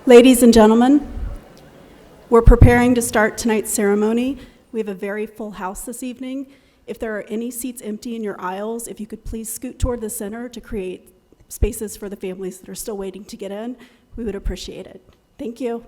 Ladies and gentlemen, we're preparing to start tonight's ceremony. We have a very full house this evening. If there are any seats empty in your aisles, if you could please scoot toward the center to create spaces for the families that are still waiting to get in, we would appreciate it. Thank you.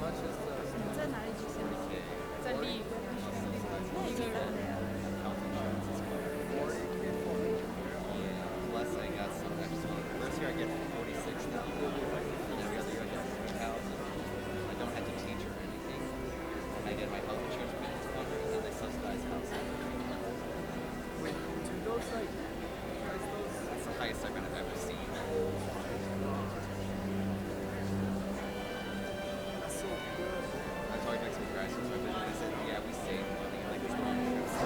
much is the plus I got some extra. First year I get 46 now. And every other year I get 3,000. I don't have to teach or anything. And I get my health insurance payments covered, and then they subsidize housing. Wait, do those like price those? That's the highest stipend I've ever seen. That's so good. I was talking to some graduates and they said, yeah, we save money like this long trips.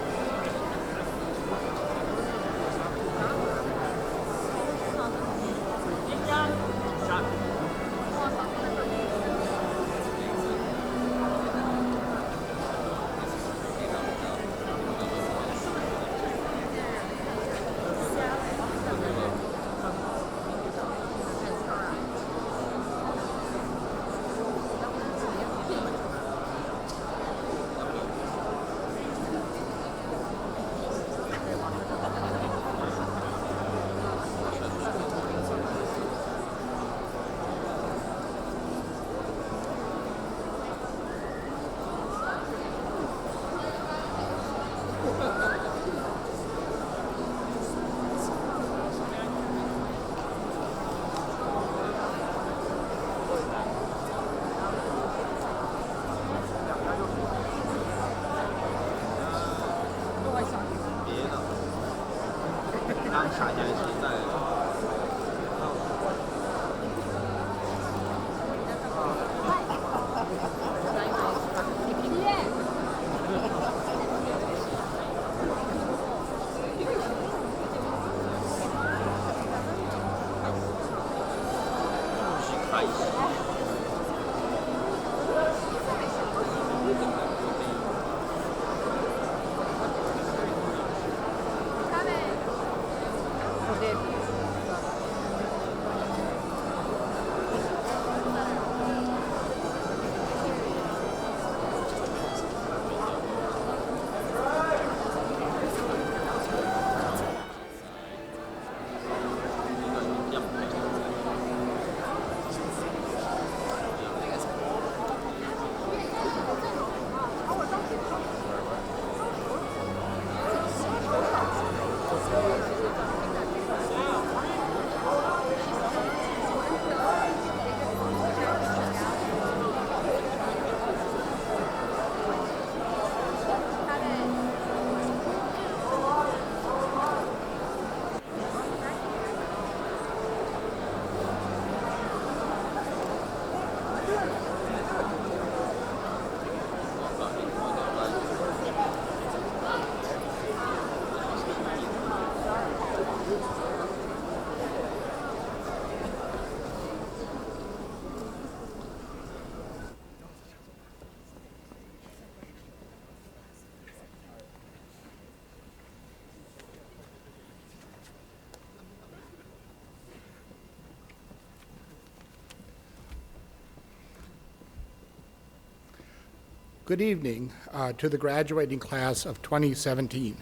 Good evening to the graduating class of 2017.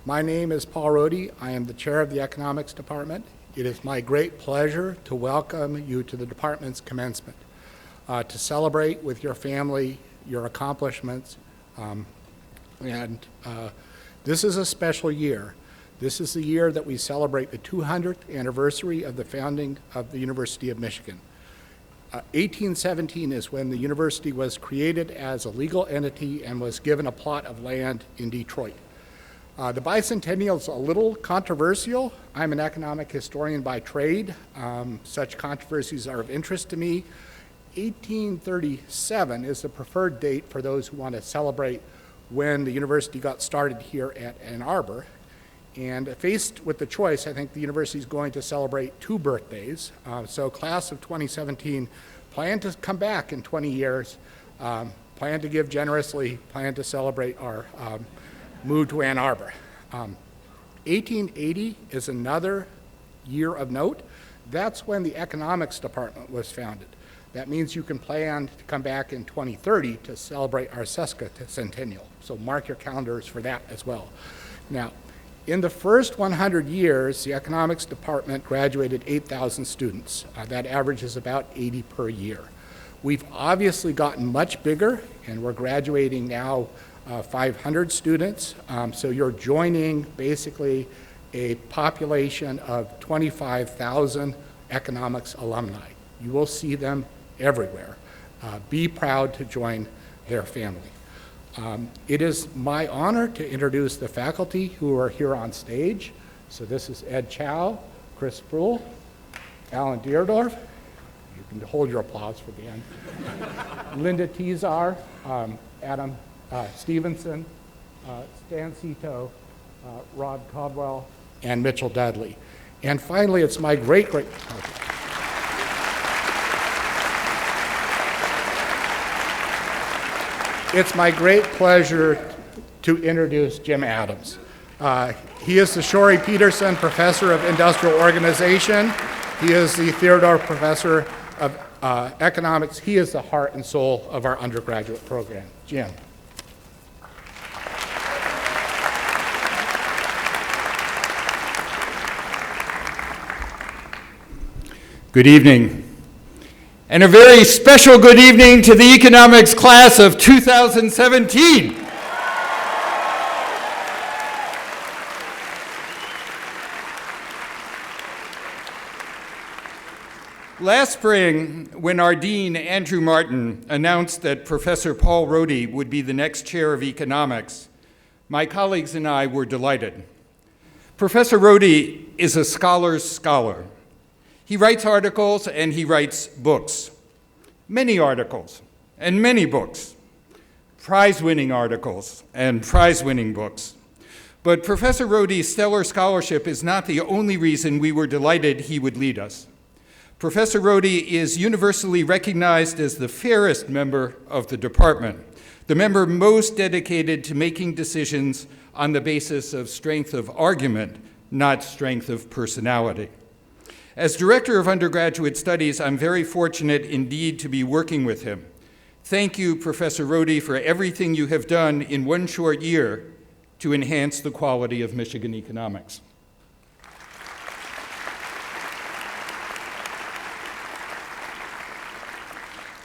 My name is Paul Rohde. I am the chair of the economics department. It is my great pleasure to welcome you to the department's commencement, to celebrate with your family your accomplishments. This is a special year. This is the year that we celebrate the 200th anniversary of the founding of the University of Michigan. 1817 is when the university was created as a legal entity and was given a plot of land in Detroit. The bicentennial is a little controversial. I'm an economic historian by trade. Such controversies are of interest to me. 1837 is the preferred date for those who want to celebrate when the university got started here at Ann Arbor. And faced with the choice, I think the university is going to celebrate 2 birthdays. So class of 2017, plan to come back in 20 years, plan to give generously, plan to celebrate our move to Ann Arbor. 1880 is another year of note. That's when the economics department was founded. That means you can plan to come back in 2030 to celebrate our sesquicentennial. So mark your calendars for that as well. Now, In the first 100 years, the economics department graduated 8,000 students. That averages about 80 per year. We've obviously gotten much bigger, and we're graduating now 500 students. So you're joining basically a population of 25,000 economics alumni. You will see them everywhere. Be proud to join their family. It is my honor to introduce the faculty who are here on stage. So this is Ed Chow, Chris Sproul, Alan Deerdorf. You can hold your applause for the end. Linda Tizar, Adam Stevenson, Stan Cito, Rod Caldwell, and Mitchell Dudley. And finally, it's my great pleasure to introduce Jim Adams. He is the Shorey Peterson Professor of Industrial Organization. He is the Theodore Professor of Economics. He is the heart and soul of our undergraduate program. Jim. Good evening, and a very special good evening to the economics class of 2017. Last spring, when our dean, Andrew Martin, announced that Professor Paul Rohde would be the next chair of economics, my colleagues and I were delighted. Professor Rohde is a scholar's scholar. He writes articles and he writes books. Many articles and many books. Prize-winning articles and prize-winning books. But Professor Rohde's stellar scholarship is not the only reason we were delighted he would lead us. Professor Rohde is universally recognized as the fairest member of the department, the member most dedicated to making decisions on the basis of strength of argument, not strength of personality. As Director of Undergraduate Studies, I'm very fortunate indeed to be working with him. Thank you, Professor Rohde, for everything you have done in one short year to enhance the quality of Michigan economics.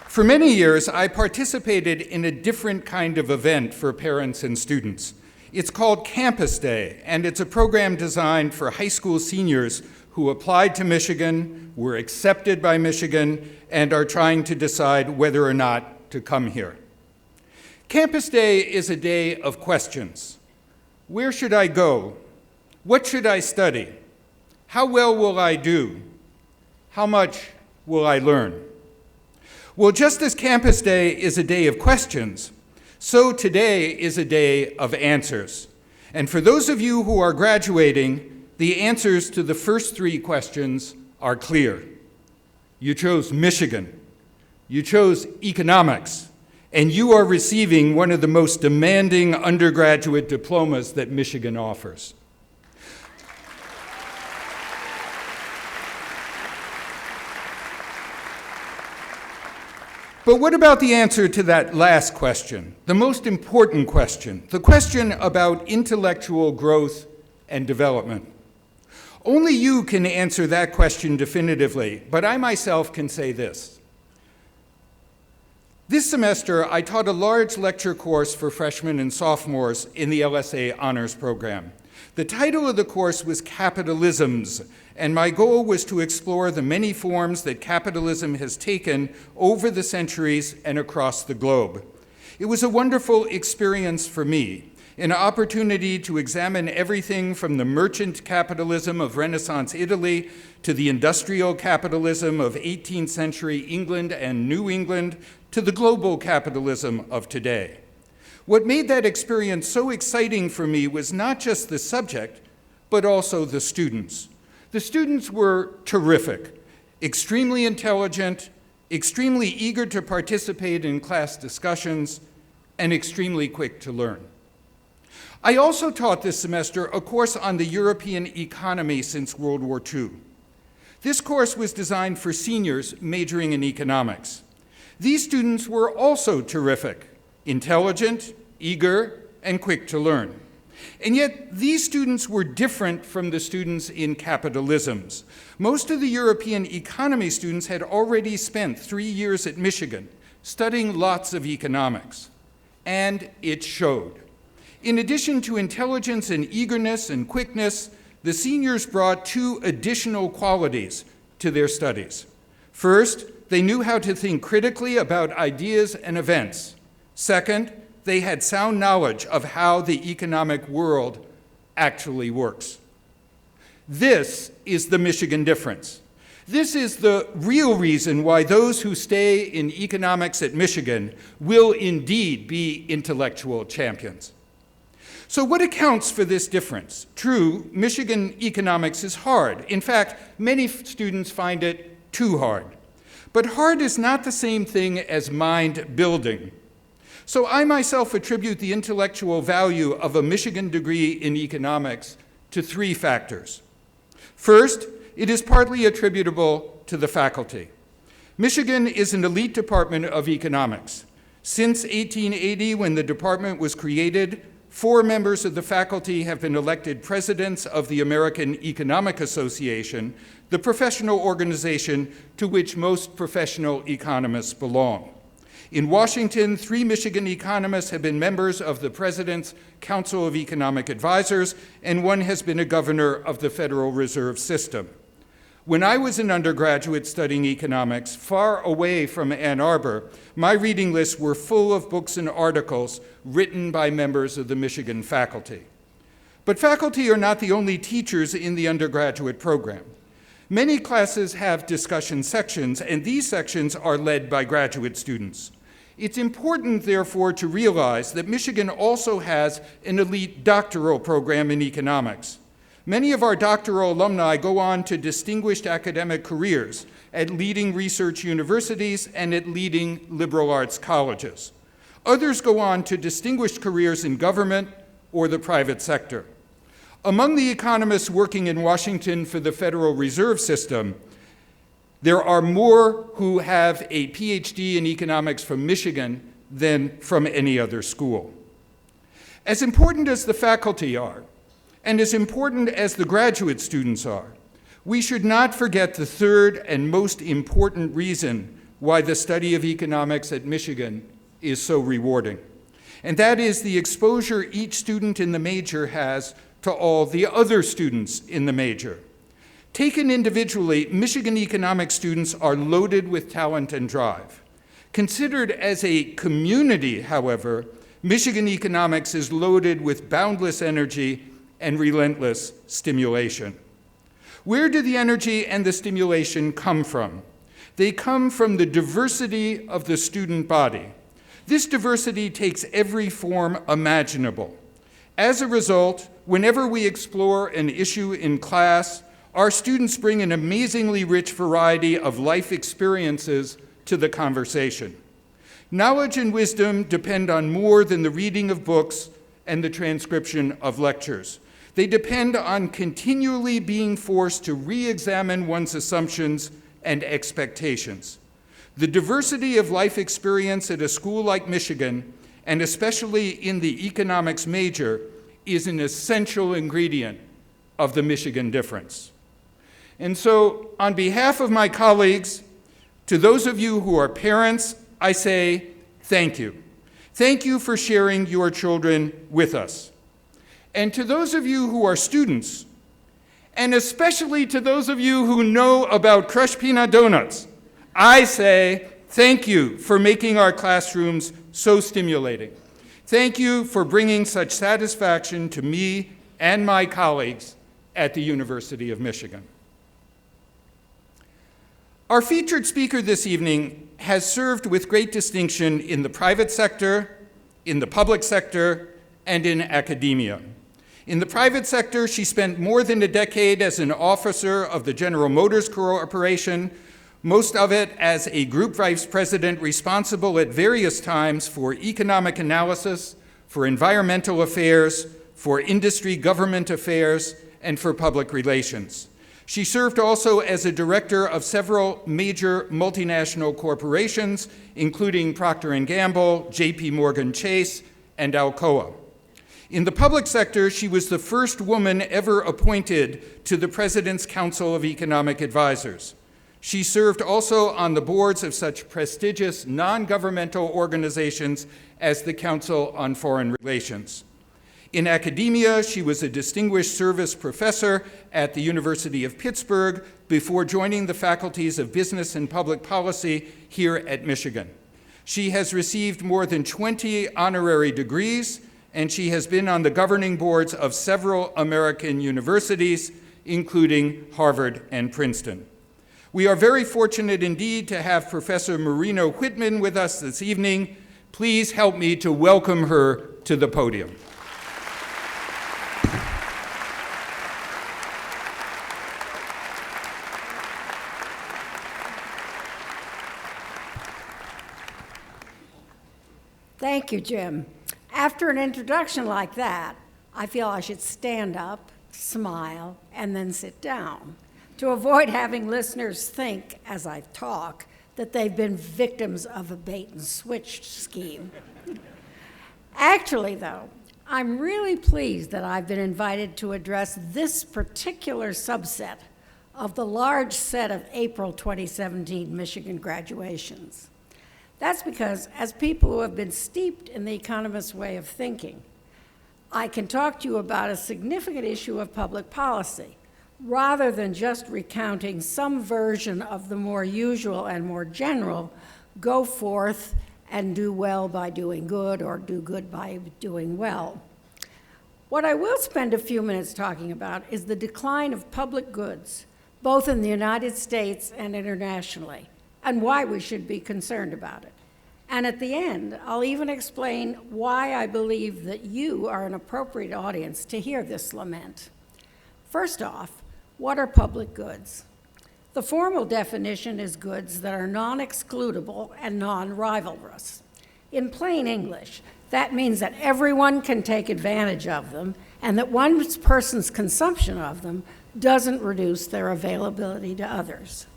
For many years, I participated in a different kind of event for parents and students. It's called Campus Day, and it's a program designed for high school seniors who applied to Michigan, were accepted by Michigan, and are trying to decide whether or not to come here. Campus Day is a day of questions. Where should I go? What should I study? How well will I do? How much will I learn? Well, just as Campus Day is a day of questions, so today is a day of answers. And for those of you who are graduating, the answers to the first three questions are clear. You chose Michigan, you chose economics, and you are receiving one of the most demanding undergraduate diplomas that Michigan offers. But what about the answer to that last question, the most important question, the question about intellectual growth and development? Only you can answer that question definitively, but I myself can say this. This semester, I taught a large lecture course for freshmen and sophomores in the LSA Honors Program. The title of the course was Capitalisms, and my goal was to explore the many forms that capitalism has taken over the centuries and across the globe. It was a wonderful experience for me, an opportunity to examine everything from the merchant capitalism of Renaissance Italy to the industrial capitalism of 18th century England and New England to the global capitalism of today. What made that experience so exciting for me was not just the subject, but also the students. The students were terrific, extremely intelligent, extremely eager to participate in class discussions, and extremely quick to learn. I also taught this semester a course on the European economy since World War II. This course was designed for seniors majoring in economics. These students were also terrific, intelligent, eager, and quick to learn. And yet, these students were different from the students in capitalisms. Most of the European economy students had already spent 3 years at Michigan studying lots of economics, and it showed. In addition to intelligence and eagerness and quickness, the seniors brought 2 additional qualities to their studies. First, they knew how to think critically about ideas and events. Second, they had sound knowledge of how the economic world actually works. This is the Michigan difference. This is the real reason why those who stay in economics at Michigan will indeed be intellectual champions. So what accounts for this difference? True, Michigan economics is hard. In fact, many students find it too hard. But hard is not the same thing as mind building. So I myself attribute the intellectual value of a Michigan degree in economics to 3 factors. First, it is partly attributable to the faculty. Michigan is an elite department of economics. Since 1880, when the department was created, 4 members of the faculty have been elected presidents of the American Economic Association, the professional organization to which most professional economists belong. In Washington, 3 Michigan economists have been members of the President's Council of Economic Advisors, and 1 has been a governor of the Federal Reserve System. When I was an undergraduate studying economics, far away from Ann Arbor, my reading lists were full of books and articles written by members of the Michigan faculty. But faculty are not the only teachers in the undergraduate program. Many classes have discussion sections, and these sections are led by graduate students. It's important, therefore, to realize that Michigan also has an elite doctoral program in economics. Many of our doctoral alumni go on to distinguished academic careers at leading research universities and at leading liberal arts colleges. Others go on to distinguished careers in government or the private sector. Among the economists working in Washington for the Federal Reserve System, there are more who have a PhD in economics from Michigan than from any other school. As important as the faculty are, and as important as the graduate students are, we should not forget the third and most important reason why the study of economics at Michigan is so rewarding. And that is the exposure each student in the major has to all the other students in the major. Taken individually, Michigan economics students are loaded with talent and drive. Considered as a community, however, Michigan economics is loaded with boundless energy and relentless stimulation. Where do the energy and the stimulation come from? They come from the diversity of the student body. This diversity takes every form imaginable. As a result, whenever we explore an issue in class, our students bring an amazingly rich variety of life experiences to the conversation. Knowledge and wisdom depend on more than the reading of books and the transcription of lectures. They depend on continually being forced to re-examine one's assumptions and expectations. The diversity of life experience at a school like Michigan, and especially in the economics major, is an essential ingredient of the Michigan difference. And so, on behalf of my colleagues, to those of you who are parents, I say thank you. Thank you for sharing your children with us. And to those of you who are students, and especially to those of you who know about crushed peanut donuts, I say thank you for making our classrooms so stimulating. Thank you for bringing such satisfaction to me and my colleagues at the University of Michigan. Our featured speaker this evening has served with great distinction in the private sector, in the public sector, and in academia. In the private sector, she spent more than a decade as an officer of the General Motors Corporation, most of it as a group vice president responsible at various times for economic analysis, for environmental affairs, for industry government affairs, and for public relations. She served also as a director of several major multinational corporations, including Procter & Gamble, JP Morgan Chase, and Alcoa. In the public sector, she was the first woman ever appointed to the President's Council of Economic Advisors. She served also on the boards of such prestigious non-governmental organizations as the Council on Foreign Relations. In academia, she was a distinguished service professor at the University of Pittsburgh before joining the faculties of Business and Public Policy here at Michigan. She has received more than 20 honorary degrees, and she has been on the governing boards of several American universities, including Harvard and Princeton. We are very fortunate indeed to have Professor Marina Whitman with us this evening. Please help me to welcome her to the podium. Thank you, Jim. After an introduction like that, I feel I should stand up, smile, and then sit down to avoid having listeners think, as I talk, that they've been victims of a bait-and-switch scheme. Actually, though, I'm really pleased that I've been invited to address this particular subset of the large set of April 2017 Michigan graduations. That's because, as people who have been steeped in the economist's way of thinking, I can talk to you about a significant issue of public policy, rather than just recounting some version of the more usual and more general, go forth and do well by doing good, or do good by doing well. What I will spend a few minutes talking about is the decline of public goods, both in the United States and internationally, and why we should be concerned about it. And at the end, I'll even explain why I believe that you are an appropriate audience to hear this lament. First off, what are public goods? The formal definition is goods that are non-excludable and non-rivalrous. In plain English, that means that everyone can take advantage of them, and that one person's consumption of them doesn't reduce their availability to others.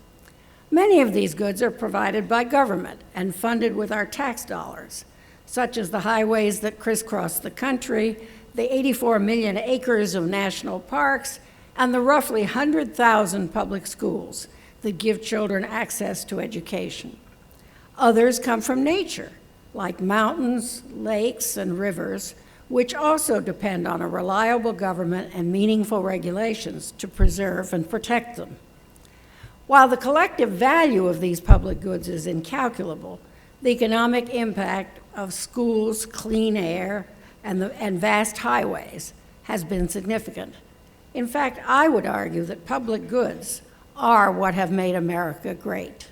Many of these goods are provided by government and funded with our tax dollars, such as the highways that crisscross the country, the 84 million acres of national parks, and the roughly 100,000 public schools that give children access to education. Others come from nature, like mountains, lakes, and rivers, which also depend on a reliable government and meaningful regulations to preserve and protect them. While the collective value of these public goods is incalculable, the economic impact of schools, clean air, and vast highways has been significant. In fact, I would argue that public goods are what have made America great.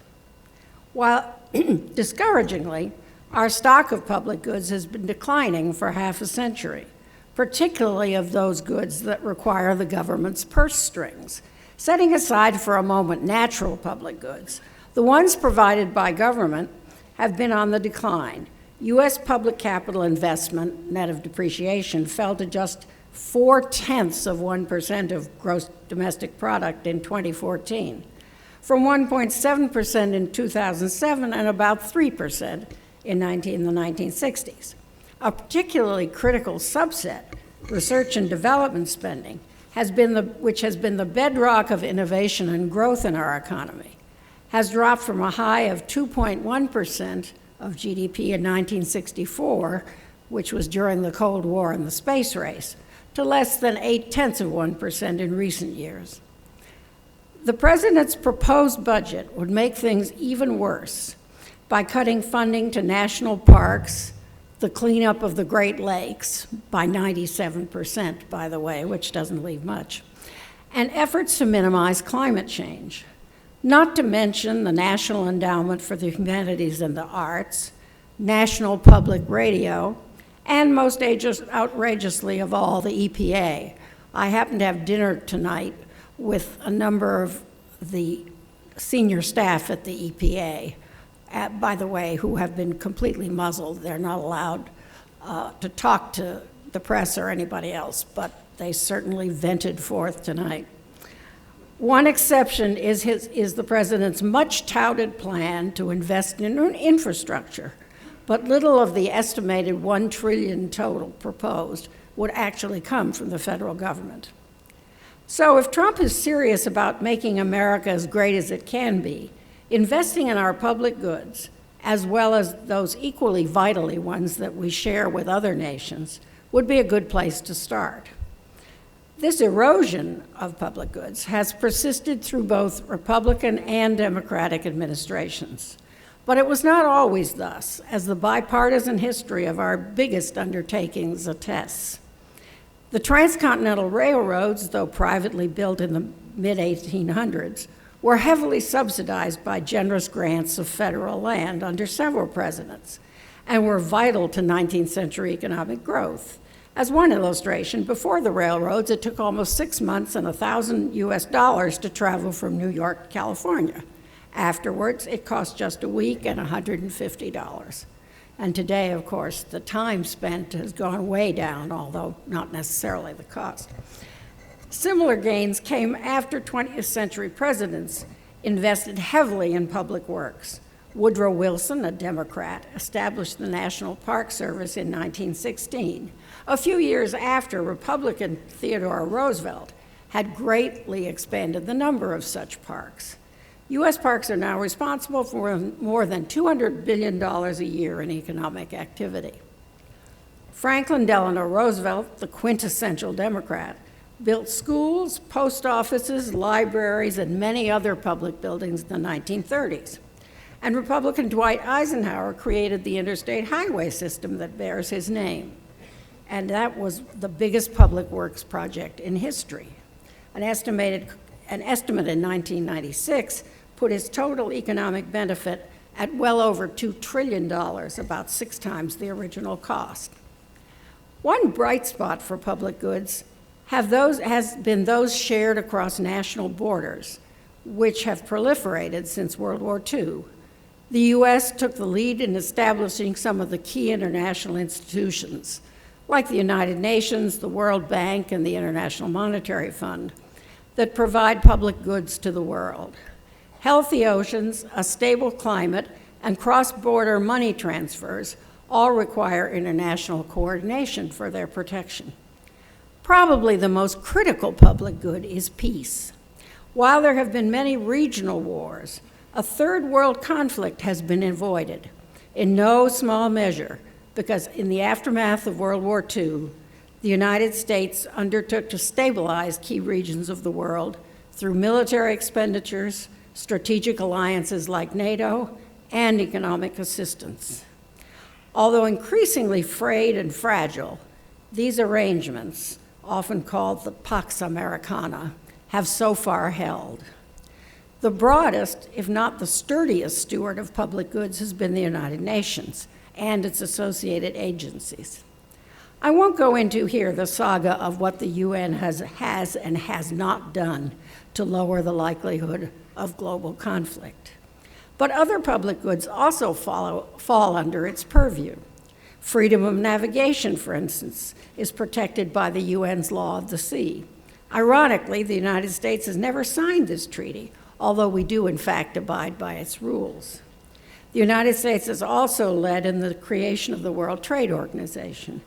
While discouragingly, our stock of public goods has been declining for half a century, particularly of those goods that require the government's purse strings. Setting aside for a moment natural public goods, the ones provided by government have been on the decline. U.S. public capital investment, net of depreciation, fell to just 0.4% of gross domestic product in 2014, from 1.7% in 2007 and about 3% in the 1960s. A particularly critical subset, research and development spending, which has been the bedrock of innovation and growth in our economy, has dropped from a high of 2.1% of GDP in 1964, which was during the Cold War and the space race, to less than 0.8% in recent years. The president's proposed budget would make things even worse by cutting funding to national parks, the cleanup of the Great Lakes by 97%, by the way, which doesn't leave much, and efforts to minimize climate change, not to mention the National Endowment for the Humanities and the Arts, National Public Radio, and most outrageously of all, the EPA. I happened to have dinner tonight with a number of the senior staff at the EPA, by the way, who have been completely muzzled. They're not allowed to talk to the press or anybody else, but they certainly vented forth tonight. One exception is the president's much-touted plan to invest in infrastructure, but little of the estimated $1 trillion total proposed would actually come from the federal government. So if Trump is serious about making America as great as it can be, investing in our public goods, as well as those equally vitally ones that we share with other nations, would be a good place to start. This erosion of public goods has persisted through both Republican and Democratic administrations. But it was not always thus, as the bipartisan history of our biggest undertakings attests. The transcontinental railroads, though privately built in the mid-1800s, were heavily subsidized by generous grants of federal land under several presidents, and were vital to 19th century economic growth. As one illustration, before the railroads, it took almost 6 months and $1,000 US to travel from New York to California. Afterwards, it cost just a week and $150. And today, of course, the time spent has gone way down, although not necessarily the cost. Similar gains came after 20th century presidents invested heavily in public works. Woodrow Wilson, a Democrat, established the National Park Service in 1916, a few years after Republican Theodore Roosevelt had greatly expanded the number of such parks. U.S. parks are now responsible for more than $200 billion a year in economic activity. Franklin Delano Roosevelt, the quintessential Democrat, built schools, post offices, libraries, and many other public buildings in the 1930s. And Republican Dwight Eisenhower created the interstate highway system that bears his name. And that was the biggest public works project in history. An estimate in 1996 put its total economic benefit at well over $2 trillion, about 6 times the original cost. One bright spot for public goods has been those shared across national borders, which have proliferated since World War II. The U.S. took the lead in establishing some of the key international institutions, like the United Nations, the World Bank, and the International Monetary Fund, that provide public goods to the world. Healthy oceans, a stable climate, and cross-border money transfers all require international coordination for their protection. Probably the most critical public good is peace. While there have been many regional wars, a third world conflict has been avoided, in no small measure, because in the aftermath of World War II, the United States undertook to stabilize key regions of the world through military expenditures, strategic alliances like NATO, and economic assistance. Although increasingly frayed and fragile, these arrangements, often called the Pax Americana, have so far held. The broadest, if not the sturdiest, steward of public goods has been the United Nations and its associated agencies. I won't go into here the saga of what the UN has and has not done to lower the likelihood of global conflict. But other public goods also fall under its purview. Freedom of navigation, for instance, is protected by the UN's Law of the Sea. Ironically, the United States has never signed this treaty, although we do in fact abide by its rules. The United States has also led in the creation of the World Trade Organization,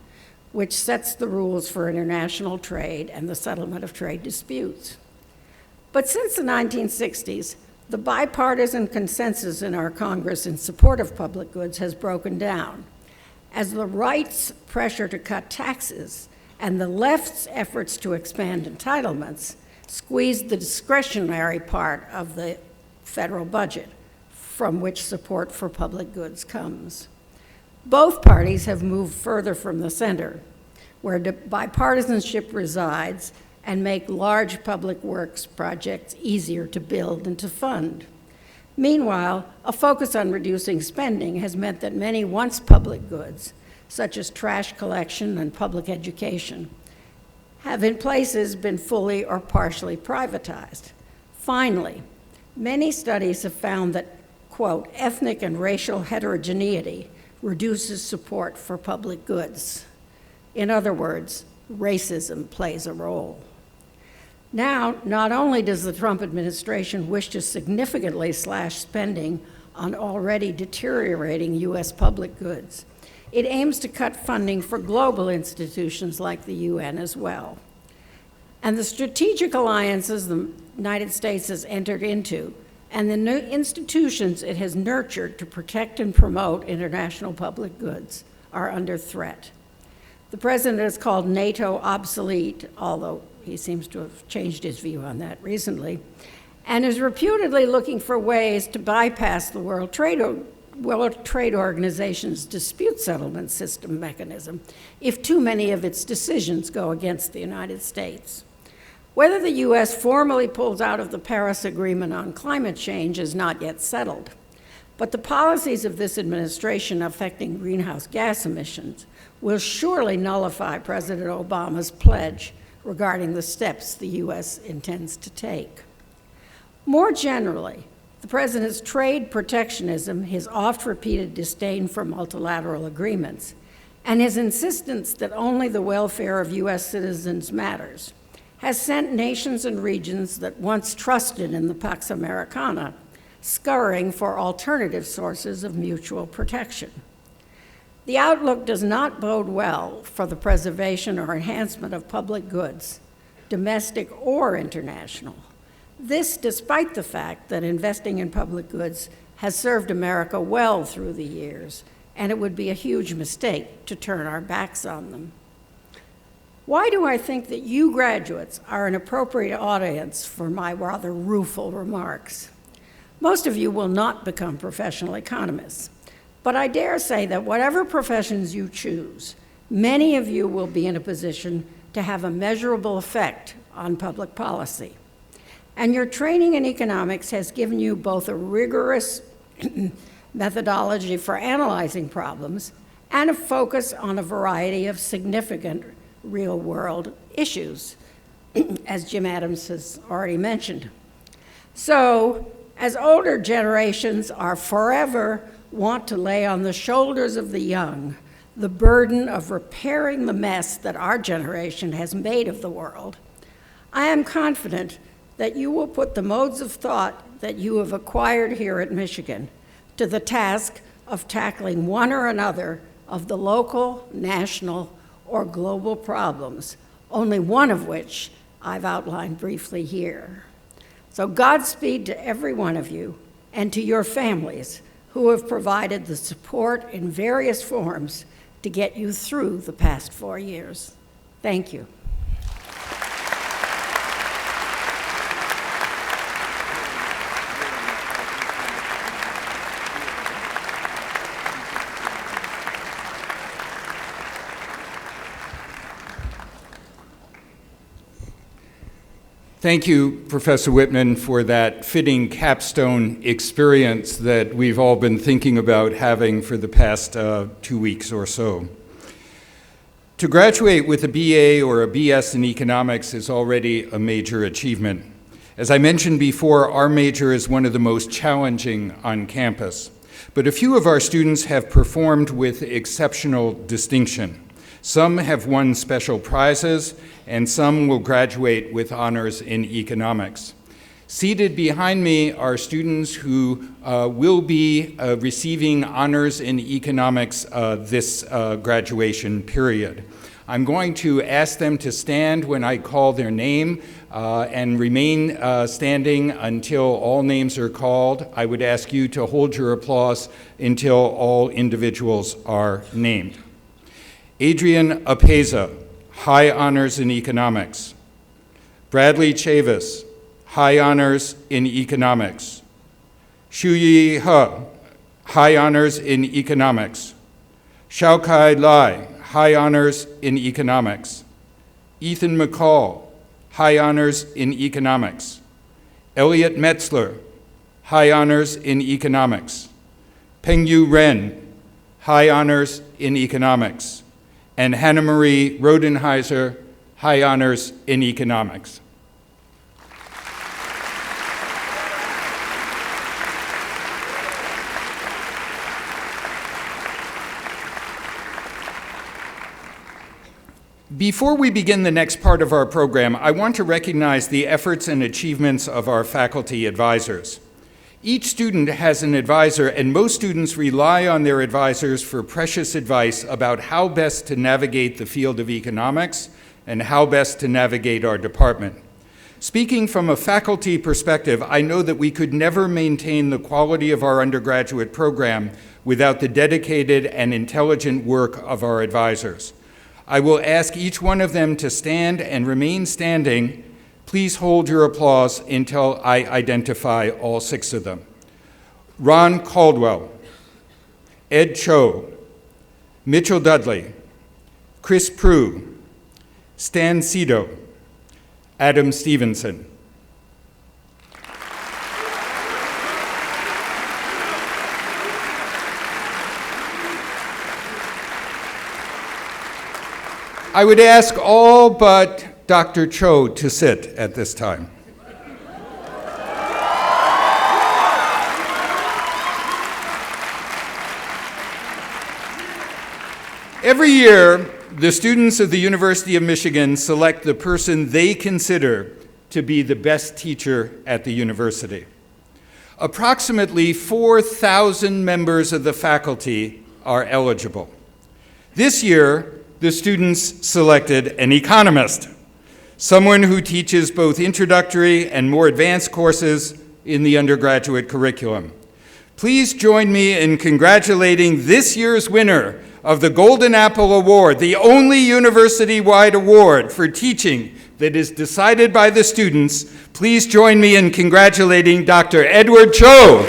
which sets the rules for international trade and the settlement of trade disputes. But since the 1960s, the bipartisan consensus in our Congress in support of public goods has broken down, as the right's pressure to cut taxes and the left's efforts to expand entitlements squeezed the discretionary part of the federal budget, from which support for public goods comes. Both parties have moved further from the center, where bipartisanship resides, and make large public works projects easier to build and to fund. Meanwhile, a focus on reducing spending has meant that many once public goods, such as trash collection and public education, have in places been fully or partially privatized. Finally, many studies have found that, quote, ethnic and racial heterogeneity reduces support for public goods. In other words, racism plays a role. Now, not only does the Trump administration wish to significantly slash spending on already deteriorating U.S. public goods, it aims to cut funding for global institutions like the UN as well. And the strategic alliances the United States has entered into and the new institutions it has nurtured to protect and promote international public goods are under threat. The president has called NATO obsolete, although he seems to have changed his view on that recently, and is reputedly looking for ways to bypass the World Trade Organization's dispute settlement system mechanism if too many of its decisions go against the United States. Whether the U.S. formally pulls out of the Paris Agreement on climate change is not yet settled, but the policies of this administration affecting greenhouse gas emissions will surely nullify President Obama's pledge regarding the steps the U.S. intends to take. More generally, the president's trade protectionism, his oft-repeated disdain for multilateral agreements, and his insistence that only the welfare of U.S. citizens matters, has sent nations and regions that once trusted in the Pax Americana scurrying for alternative sources of mutual protection. The outlook does not bode well for the preservation or enhancement of public goods, domestic or international. This despite the fact that investing in public goods has served America well through the years, and it would be a huge mistake to turn our backs on them. Why do I think that you graduates are an appropriate audience for my rather rueful remarks? Most of you will not become professional economists, but I dare say that whatever professions you choose, many of you will be in a position to have a measurable effect on public policy. And your training in economics has given you both a rigorous methodology for analyzing problems and a focus on a variety of significant real-world issues, as Jim Adams has already mentioned. So, as older generations are forever want to lay on the shoulders of the young the burden of repairing the mess that our generation has made of the world, I am confident that you will put the modes of thought that you have acquired here at Michigan to the task of tackling one or another of the local, national, or global problems, only one of which I've outlined briefly here. So Godspeed to every one of you and to your families who have provided the support in various forms to get you through the past 4 years. Thank you. Thank you, Professor Whitman, for that fitting capstone experience that we've all been thinking about having for the past 2 weeks or so. To graduate with a BA or a BS in economics is already a major achievement. As I mentioned before, our major is one of the most challenging on campus, but a few of our students have performed with exceptional distinction. Some have won special prizes, and some will graduate with honors in economics. Seated behind me are students who will be receiving honors in economics this graduation period. I'm going to ask them to stand when I call their name and remain standing until all names are called. I would ask you to hold your applause until all individuals are named. Adrian Apeza, high honors in economics. Bradley Chavis, high honors in economics. Shuyi He, high honors in economics. Xiaokai Lai, high honors in economics. Ethan McCall, high honors in economics. Elliot Metzler, high honors in economics. Pengyu Ren, high honors in economics. And Hannah Marie Rodenheiser, high honors in economics. Before we begin the next part of our program, I want to recognize the efforts and achievements of our faculty advisors. Each student has an advisor, and most students rely on their advisors for precious advice about how best to navigate the field of economics and how best to navigate our department. Speaking from a faculty perspective, I know that we could never maintain the quality of our undergraduate program without the dedicated and intelligent work of our advisors. I will ask each one of them to stand and remain standing. Please hold your applause until I identify all 6 of them. Ron Caldwell, Ed Cho, Mitchell Dudley, Chris Prue, Stan Cito, Adam Stevenson. I would ask all but Dr. Cho to sit at this time. Every year, the students of the University of Michigan select the person they consider to be the best teacher at the university. Approximately 4,000 members of the faculty are eligible. This year, the students selected an economist, someone who teaches both introductory and more advanced courses in the undergraduate curriculum. Please join me in congratulating this year's winner of the Golden Apple Award, the only university-wide award for teaching that is decided by the students. Please join me in congratulating Dr. Edward Cho.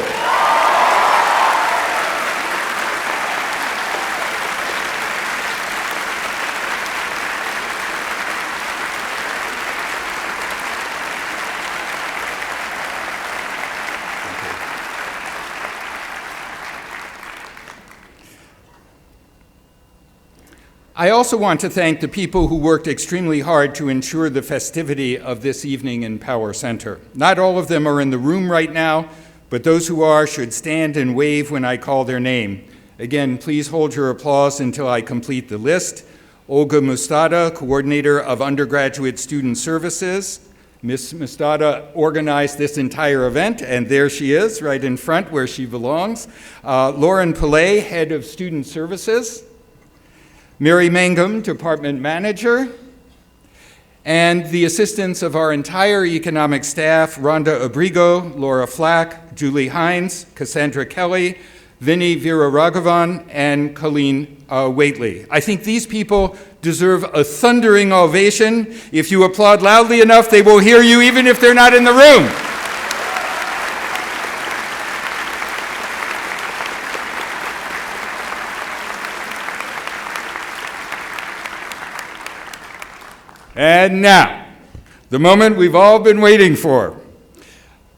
I also want to thank the people who worked extremely hard to ensure the festivity of this evening in Power Center. Not all of them are in the room right now, but those who are should stand and wave when I call their name. Again, please hold your applause until I complete the list. Olga Mustada, Coordinator of Undergraduate Student Services. Ms. Mustada organized this entire event, and there she is, right in front where she belongs. Lauren Pillay, Head of Student Services. Mary Mangum, Department Manager, and the assistants of our entire economic staff, Rhonda Abrigo, Laura Flack, Julie Hines, Cassandra Kelly, Vinny Veeraraghavan, and Colleen Waitley. I think these people deserve a thundering ovation. If you applaud loudly enough, they will hear you even if they're not in the room. And now, the moment we've all been waiting for.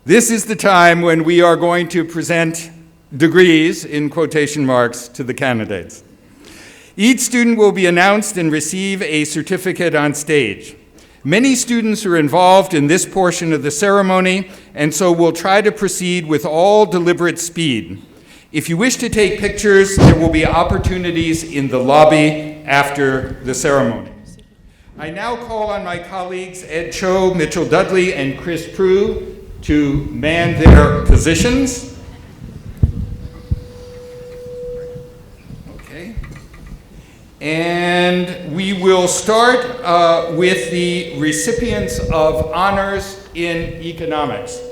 This is the time when we are going to present degrees, in quotation marks, to the candidates. Each student will be announced and receive a certificate on stage. Many students are involved in this portion of the ceremony, and so we'll try to proceed with all deliberate speed. If you wish to take pictures, there will be opportunities in the lobby after the ceremony. I now call on my colleagues Ed Cho, Mitchell Dudley, and Chris Prue to man their positions. Okay. And we will start with the recipients of honors in economics.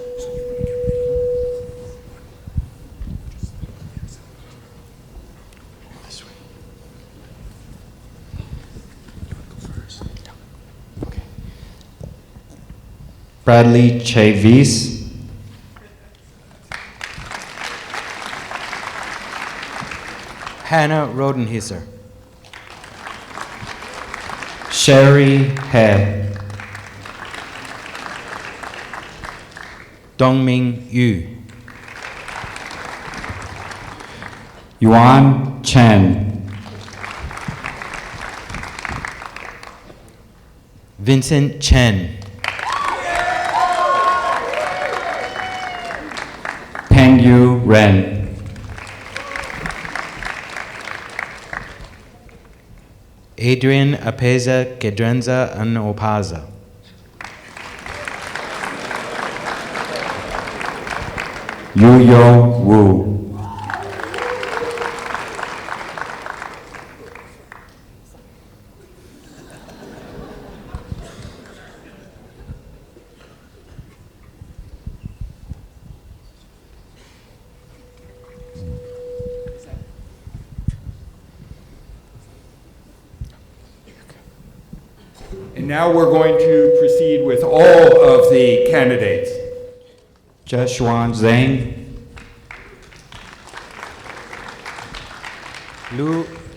Bradley Chavis, Hannah Rodenhisser, Sherry He, Dongming Yu, Yuan Chen, Vincent Chen, Pengyu Ren, Adrian Apeza Gedrenza Anopaza, Yu Yo Wu. And now we're going to proceed with all of the candidates. Zheshuan Zhang.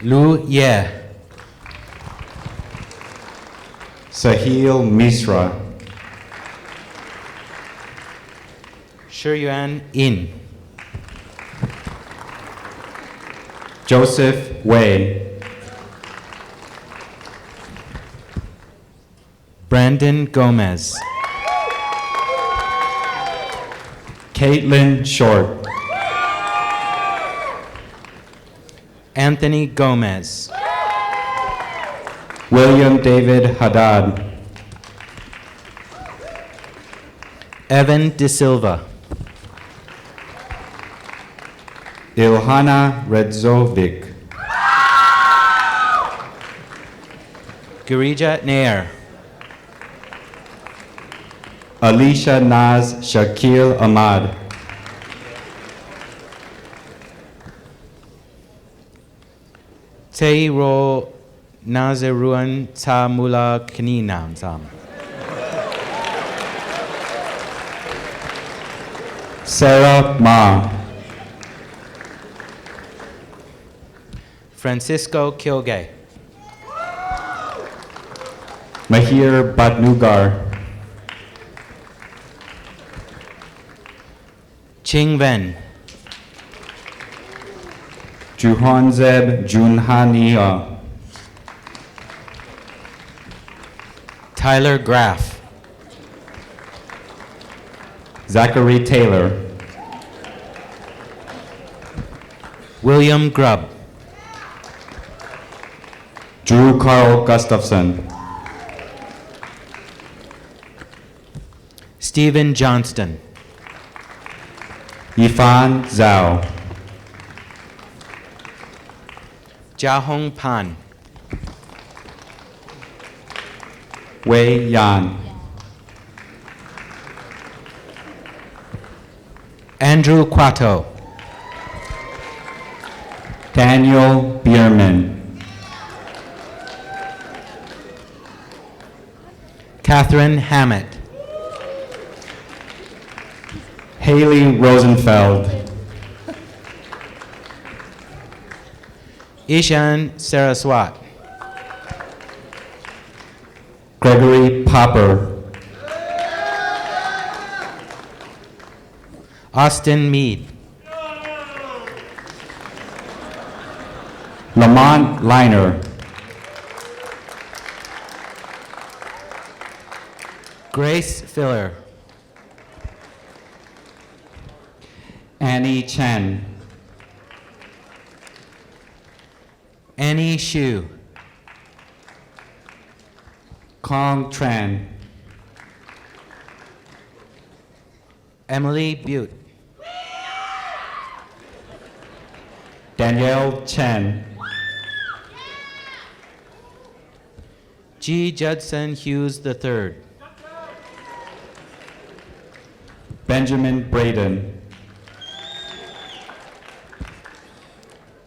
Lu Ye. Sahil Misra. Shiyuan In. Joseph Wei. Brandon Gomez. Caitlin Short. Anthony Gomez. William David Haddad. Evan De Silva. Ilhana Redzovic. Girija Nair. Alicia Naz Shakil Ahmad. Teiro Nazaruan Tamula Kaninam Tam. Sarah Ma. Francisco Kilgay. Mahir Batnugar. Ching Ven. Juhonzeb Junhania. Tyler Graff. Zachary Taylor. William Grubb. Drew Carl Gustafson. Stephen Johnston. Yifan Zhao. Jiahong Pan. Wei Yan. Andrew Quato. Daniel Bierman. Catherine Hammett. Haley Rosenfeld. Ishan Saraswat. Gregory Popper. Austin Mead. Lamont Liner. Grace Filler. Annie Chen. Annie Xu. Kong Tran. Emily Butte. Danielle Chen. G. Judson Hughes III. Benjamin Braden.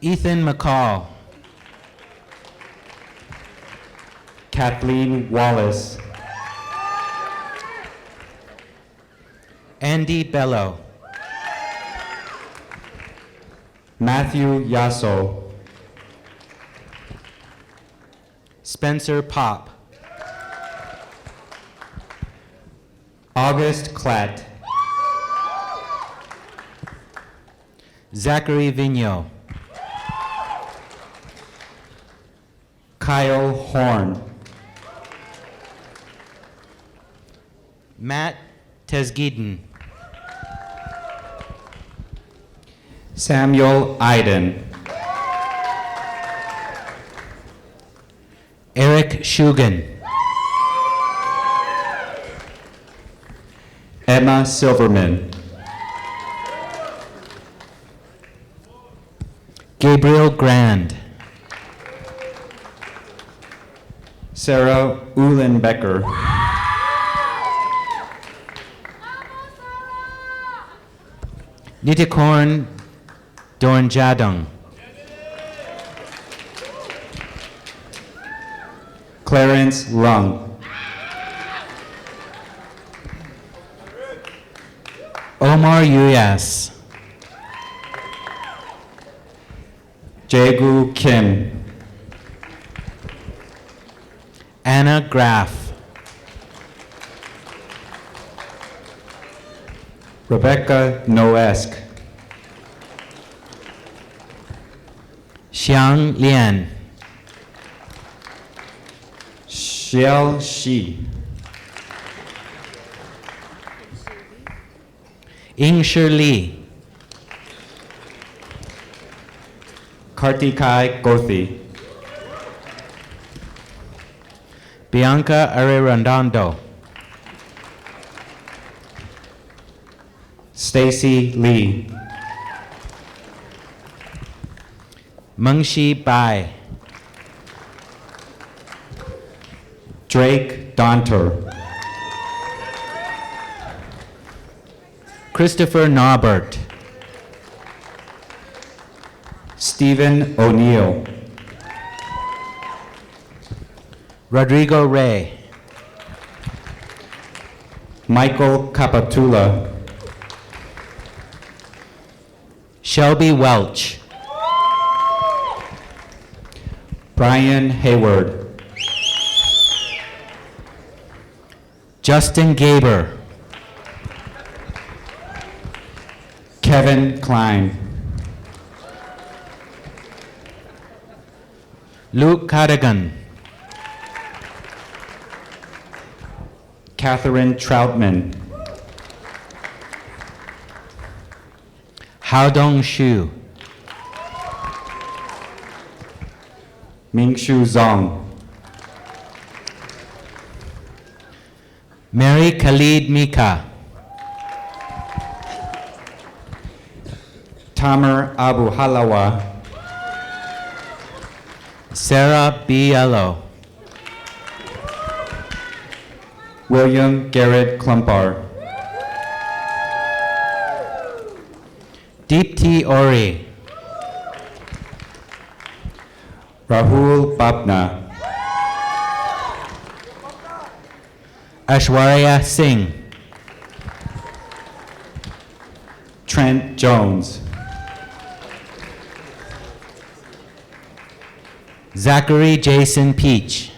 Ethan McCall. Kathleen Wallace. Andy Bello. Matthew Yasso. Spencer Pop. August Klatt. Zachary Vigneault. Kyle Horn. Matt Tesgeden. Samuel Iden. Eric Shugan. Emma Silverman. Gabriel Grand. Sarah Uhlenbecker. Nitikorn Dornjadong. Clarence Lung. Omar Uyas. Jaegu Kim. Anna Graff. Rebecca Noesk. Xiang Lian. Xiao Shi. Yingshi Li. Kartikai Gothi. Bianca Arredondo. Stacy Lee. Mengshi Bai. Drake Donter. Christopher Naubert. Stephen O'Neill. Rodrigo Ray. Michael Capatula. Shelby Welch. Brian Hayward. Justin Gaber. Kevin Klein. Luke Cardigan. Catherine Troutman. Haodong Shu. Mingshu Zong. Mary Khalid Mika. Tamer Abu Halawa. Sarah Biello. William Garrett Klumpar. Deepti Ori. Rahul Babna. Ashwarya Singh. Trent Jones. Zachary Jason Peach.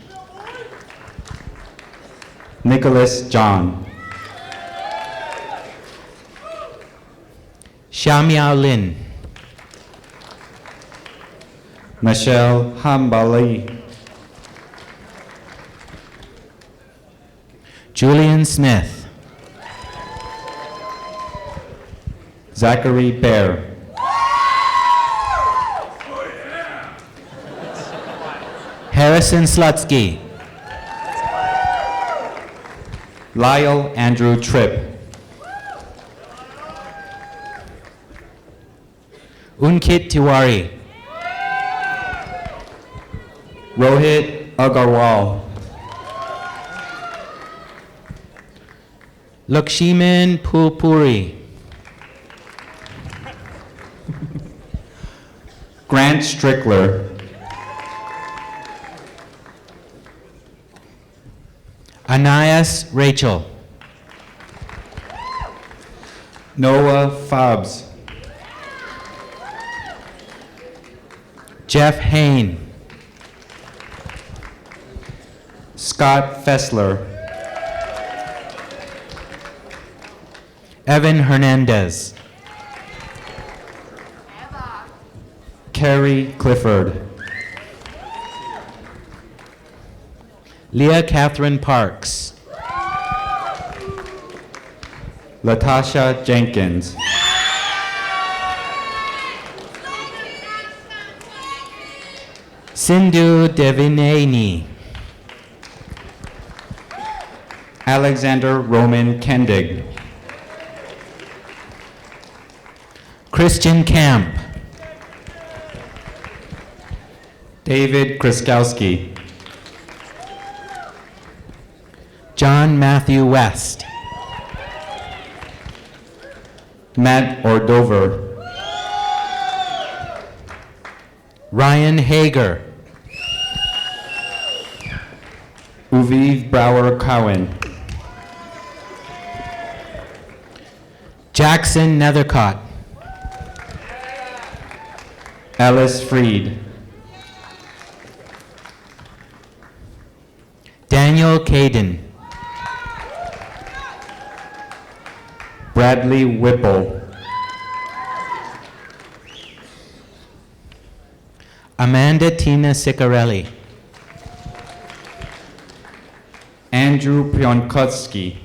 Nicholas John. Xiaomiao Lin. Michelle Hambali. Julian Smith. Zachary Bear. Harrison Slutsky. Lyle Andrew Tripp. Unkit Tiwari. Rohit Agarwal. Lakshiman Pulpuri. Grant Strickler. Anais Rachel. Noah Fobbs. Jeff Hain. Scott Fessler. Evan Hernandez. Carrie Clifford. Leah Catherine Parks. Latasha Jenkins. Sindhu Devineni. Alexander Roman Kendig. Christian Camp. David Kriskowski. John Matthew West. Matt Ordover. Ryan Hager. Uviv Brower Cowan. Jackson Nethercott. Alice Freed. Daniel Caden. Bradley Whipple. Amanda Tina Sicarelli. Andrew Pionkutsky.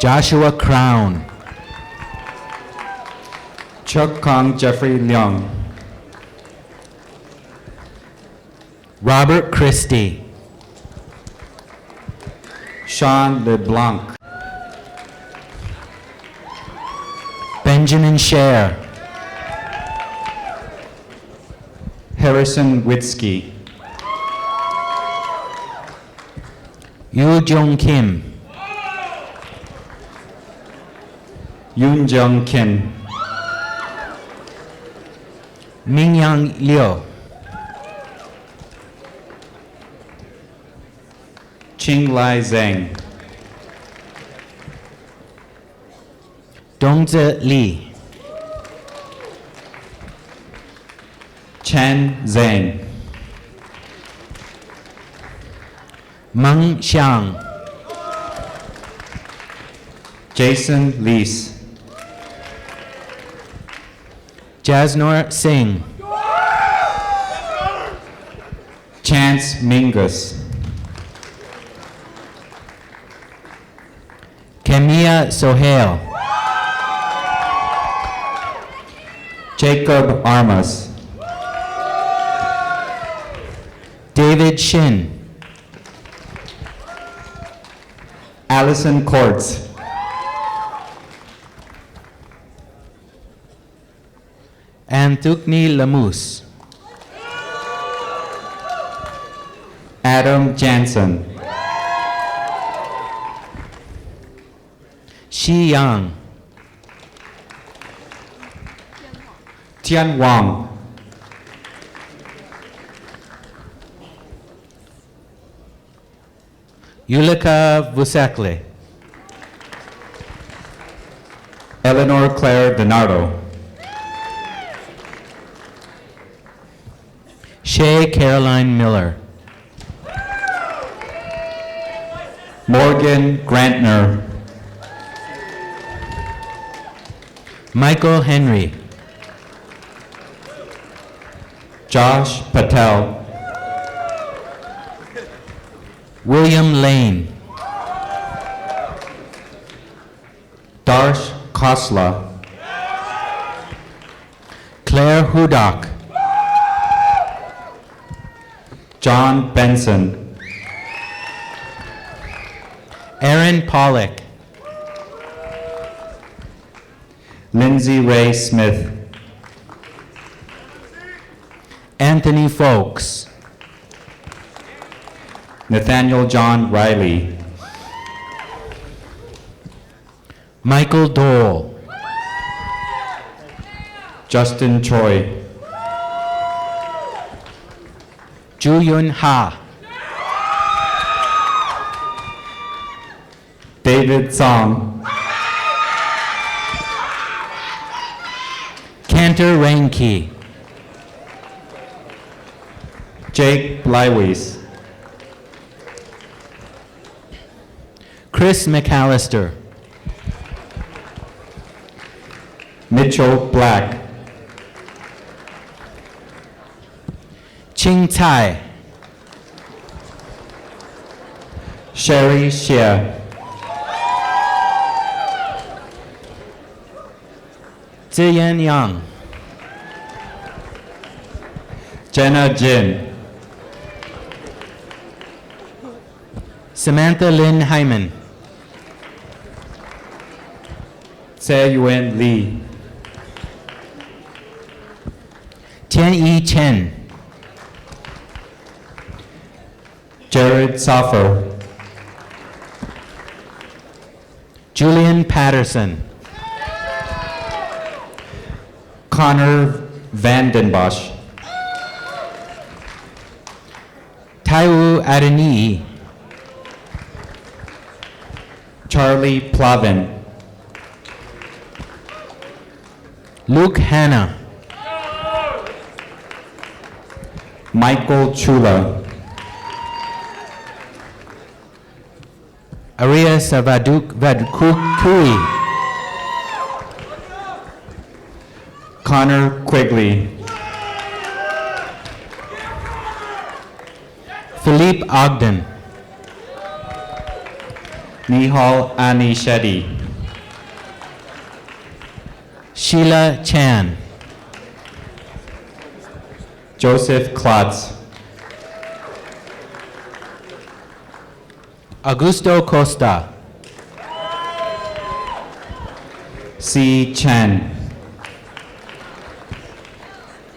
Joshua Crown. Chuck Kong Jeffrey Leung. Robert Christie. Sean LeBlanc. Benjamin Scher. Harrison Witzke. Yoo Jong Kim. Yoon Jung Kim. Mingyang Liu. Ching Lai Zhang. Dongzi Li. Chen Zhang. Meng Xiang. Jason Lees. Jasnor Singh. Chance Mingus. Kemia Sohail. Jacob Armas. David Shin. Allison Courts. Anthony Lamous. Adam Jansen. Shi Yang. Tian Wang. Yulika Vusekle. Eleanor Claire Donardo. Shay Caroline Miller. Morgan Grantner. Michael Henry. Josh Patel. William Lane. Darsh Khosla. Claire Hudak. John Benson. Aaron Pollock. Lindsay Ray Smith. Anthony Folks. Nathaniel John Riley. Michael Dole. Justin Choi. Juyun Ha. David Song. Cantor Reinke. Jake Blyweiss. Chris McAllister. Mitchell Black. Ching Tai. Sherry Xia. Ziyan Yang. Jenna Jin. Samantha Lynn Hyman. Se Yuen Lee. Tian-Yi Chen, Jared Soffer, Julian Patterson, Connor Vandenbosch, Taiwu Adeniyi, Charlie Plavin, Luke Hanna, Michael Chula, Aria Savaduk Vadkukui, Connor Quigley, Philippe Ogden, Nihal Ani Shetty, Sheila Chan, Joseph Klotz, Augusto Costa, C. Chen,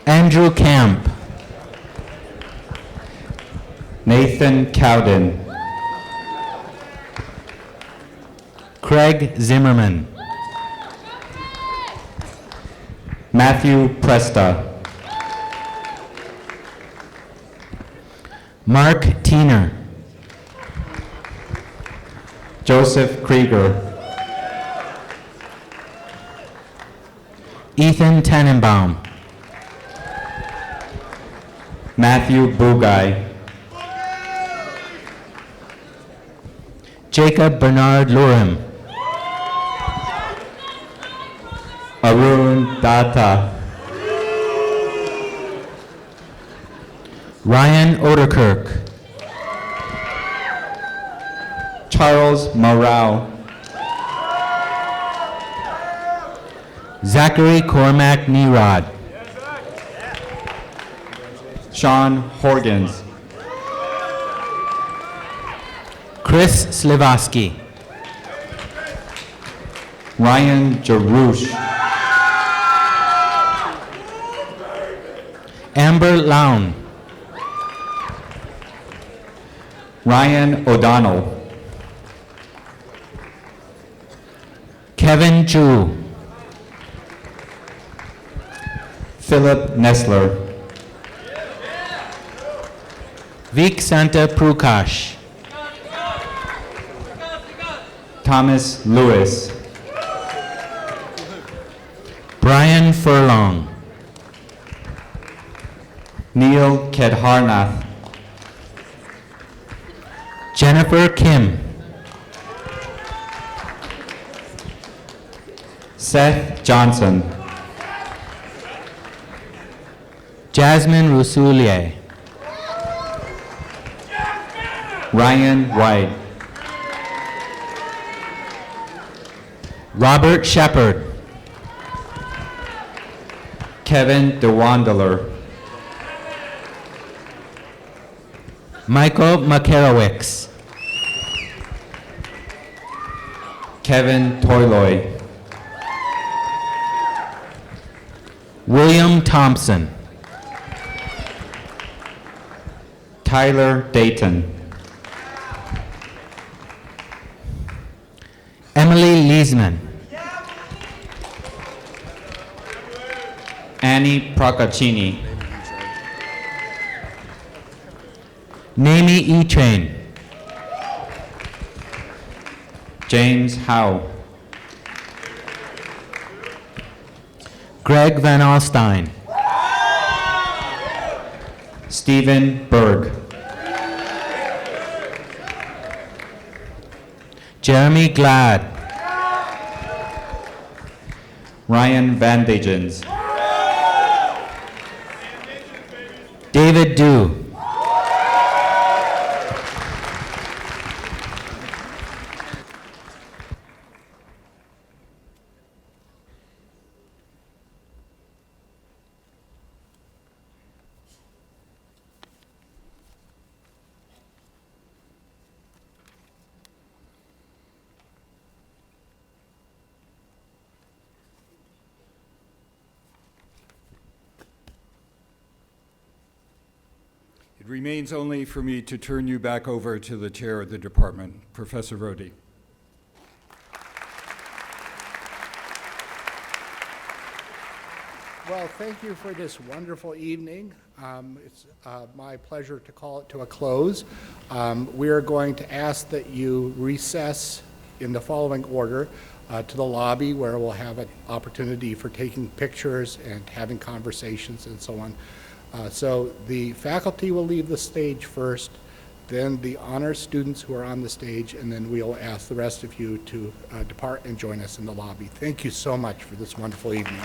Andrew Camp, Nathan Cowden, Craig Zimmerman, Matthew Presta, Mark Tiener, Joseph Krieger, Ethan Tannenbaum, Matthew Bugai, Jacob Bernard Lurim, Arun Datta, Ryan Oderkirk, Charles Morau, Zachary Cormac Nerod, Sean Horgans, Chris Slivosky, Ryan Jarouche, Amber Lown, Ryan O'Donnell, Kevin Chu, Philip Nessler, Vic Santa Prukash, Thomas Lewis, Brian Furlong, Neil Kedharnath, Jennifer Kim, Seth Johnson, Jasmine Rousoulier, Ryan White, Robert Shepard, Kevin DeWandeler, Michael Makarowicz, Kevin Toyloy, William Thompson, Tyler Dayton, Emily Leesman, Annie Procaccini, Nami E-Train, James Howe, Greg Van Alstyne, Stephen Berg, Jeremy Glad, Ryan Van Degens, David Dew, It remains only for me to turn you back over to the chair of the department, Professor Rode. Well, thank you for this wonderful evening. It's my pleasure to call it to a close. We are going to ask that you recess in the following order to the lobby, where we'll have an opportunity for taking pictures and having conversations and so on. So the faculty will leave the stage first, then the honors students who are on the stage, and then we'll ask the rest of you to depart and join us in the lobby. Thank you so much for this wonderful evening.